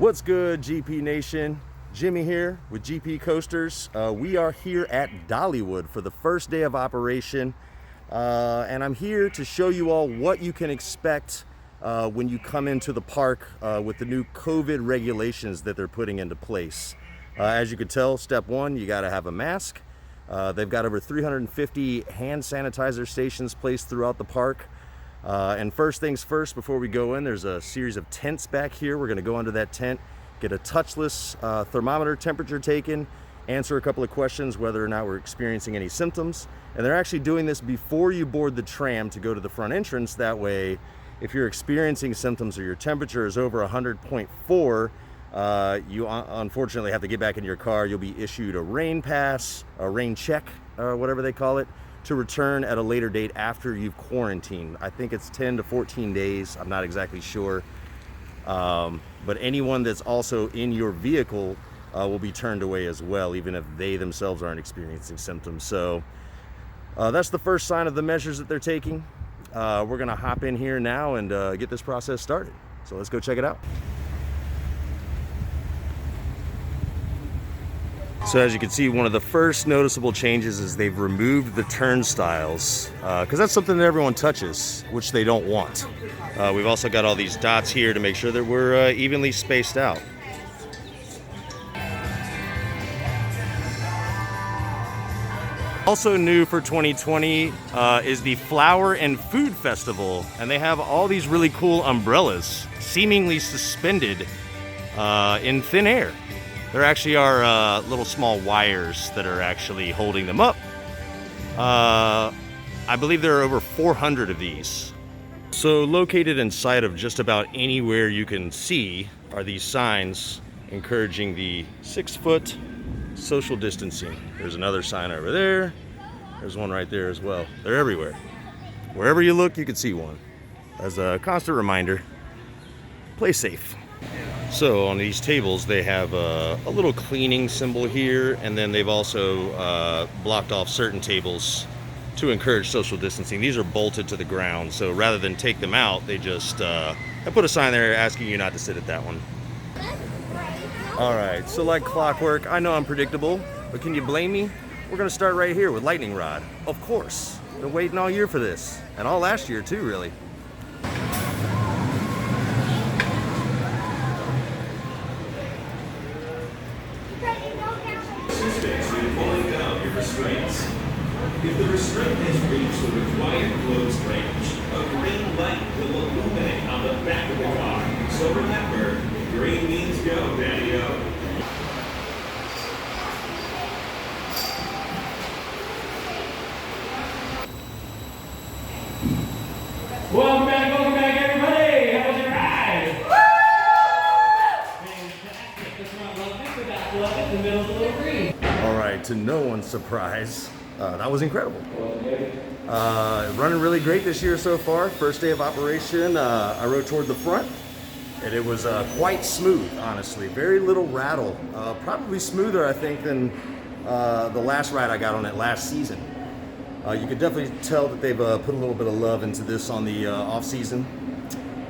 What's good, GP Nation? Jimmy here with GP Coasters. We are here at Dollywood for the first day of operation, and I'm here to show you all what you can expect when you come into the park with the new COVID regulations that they're putting into place. As you can tell, step one, you got to have a mask. They've got over 350 hand sanitizer stations placed throughout the park. And first things first, before we go in, there's a series of tents back here. We're going to go under that tent, get a touchless thermometer temperature taken, answer a couple of questions whether or not we're experiencing any symptoms. And they're actually doing this before you board the tram to go to the front entrance. That way, if you're experiencing symptoms or your temperature is over 100.4, you unfortunately have to get back in your car. You'll be issued a rain pass, a rain check, whatever they call it, to return at a later date after you've quarantined. I think it's 10 to 14 days. I'm not exactly sure. But anyone that's also in your vehicle will be turned away as well, even if they themselves aren't experiencing symptoms. So that's the first sign of the measures that they're taking. We're gonna hop in here now and get this process started. So let's go check it out. So as you can see, one of the first noticeable changes is they've removed the turnstiles, because that's something that everyone touches, which they don't want. We've also got all these dots here to make sure that we're evenly spaced out. Also new for 2020 is the Flower and Food Festival, and they have all these really cool umbrellas seemingly suspended in thin air. There actually are little small wires that are actually holding them up. I believe there are over 400 of these. So located in sight of just about anywhere you can see are these signs encouraging the 6-foot social distancing. There's another sign over there. There's one right there as well. They're everywhere. Wherever you look, you can see one. As a constant reminder, play safe. So on these tables, they have a little cleaning symbol here, and then they've also blocked off certain tables to encourage social distancing. These are bolted to the ground, so rather than take them out, they just have put a sign there asking you not to sit at that one. All right, so like clockwork, I know I'm predictable, but can you blame me? We're gonna start right here with lightning rod. Of course, been waiting all year for this, and all last year too, really. If the restraint has reached the required close range, a green light will illuminate on the back of the car. So remember, green means go, Daddy-o. Welcome back, everybody! How was your ride? Fantastic! That's not lovely, but that's lovely. The middle's a little green. All right, to no one's surprise, that was incredible. Running really great this year so far. First day of operation, I rode toward the front, and it was quite smooth, honestly. Very little rattle. Probably smoother, I think, than the last ride I got on it last season. You could definitely tell that they've put a little bit of love into this on the off season.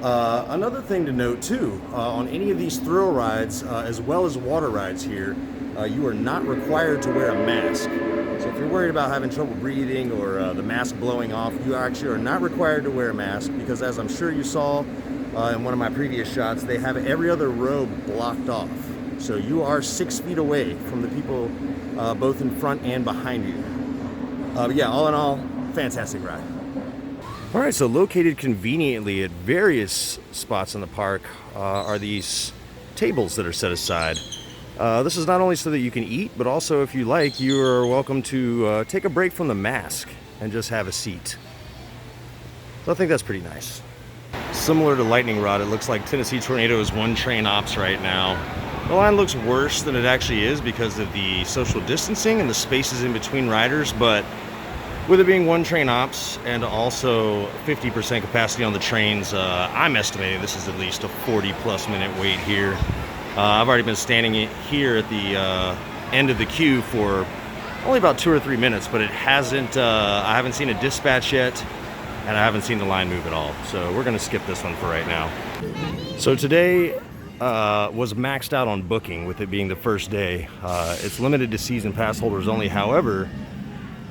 Another thing to note too, on any of these thrill rides, as well as water rides here, you are not required to wear a mask. So if you're worried about having trouble breathing or the mask blowing off, you actually are not required to wear a mask, because as I'm sure you saw in one of my previous shots, they have every other row blocked off. So you are 6 feet away from the people both in front and behind you. But yeah, all in all, fantastic ride. All right, so located conveniently at various spots in the park are these tables that are set aside. This is not only so that you can eat, but also if you like, you are welcome to take a break from the mask and just have a seat. So I think that's pretty nice. Similar to Lightning Rod, it looks like Tennessee Tornado is one train ops right now. The line looks worse than it actually is because of the social distancing and the spaces in between riders, but with it being one train ops and also 50% capacity on the trains, I'm estimating this is at least a 40+ minute wait here. I've already been standing here at the end of the queue for only about 2 or 3 minutes, but it hasn't, I haven't seen a dispatch yet, and I haven't seen the line move at all. So we're gonna skip this one for right now. So today, was maxed out on booking, with it being the first day. It's limited to season pass holders only. However,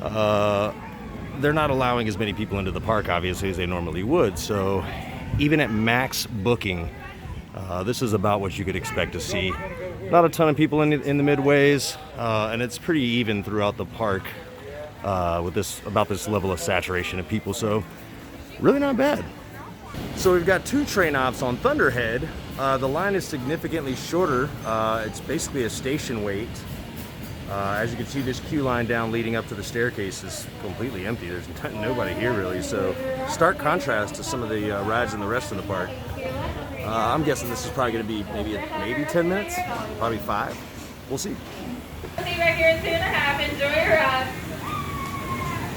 they're not allowing as many people into the park, obviously, as they normally would. So even at max booking, this is about what you could expect to see. Not a ton of people in the midways, and it's pretty even throughout the park with this level of saturation of people. So really not bad. So we've got 2 train ops on Thunderhead. The line is significantly shorter. It's basically a station wait. As you can see, this queue line down leading up to the staircase is completely empty. There's nobody here really. So stark contrast to some of the rides in the rest of the park. I'm guessing this is probably going to be maybe 10 minutes, probably 5. We'll see. See you right here in 2.5. Enjoy your ride.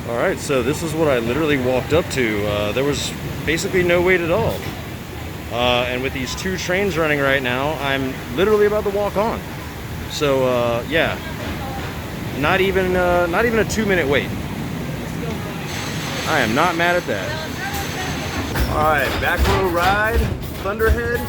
All right, so this is what I literally walked up to. There was basically no wait at all. And with these 2 trains running right now, I'm literally about to walk on. So yeah, not even a 2-minute wait. I am not mad at that. All right, back row ride, Thunderhead.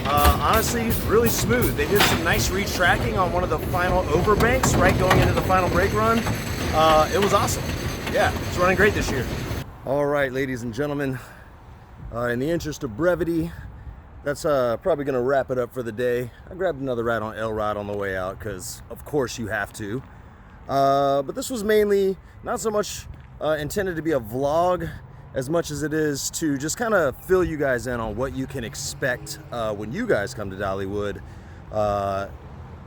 Honestly, really smooth. They did some nice retracking on one of the final overbanks, right going into the final brake run. It was awesome. Yeah, it's running great this year. All right, ladies and gentlemen, in the interest of brevity, that's probably gonna wrap it up for the day. I grabbed another ride on L-Rod on the way out, because of course you have to. But this was mainly not so much intended to be a vlog as much as it is to just kind of fill you guys in on what you can expect when you guys come to Dollywood,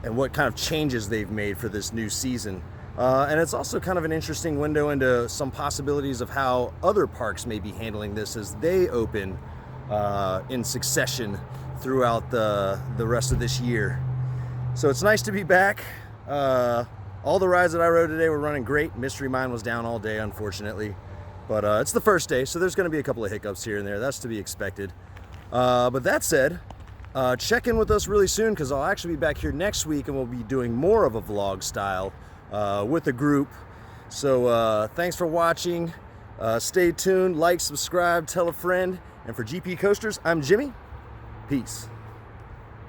and what kind of changes they've made for this new season. And it's also kind of an interesting window into some possibilities of how other parks may be handling this as they open in succession throughout the rest of this year. So it's nice to be back. All the rides that I rode today were running great. Mystery Mine was down all day, unfortunately. But it's the first day, so there's going to be a couple of hiccups here and there. That's to be expected. But that said, check in with us really soon, because I'll actually be back here next week and we'll be doing more of a vlog style with a group. So thanks for watching. Stay tuned, like, subscribe, tell a friend. And for GP Coasters, I'm Jimmy. Peace.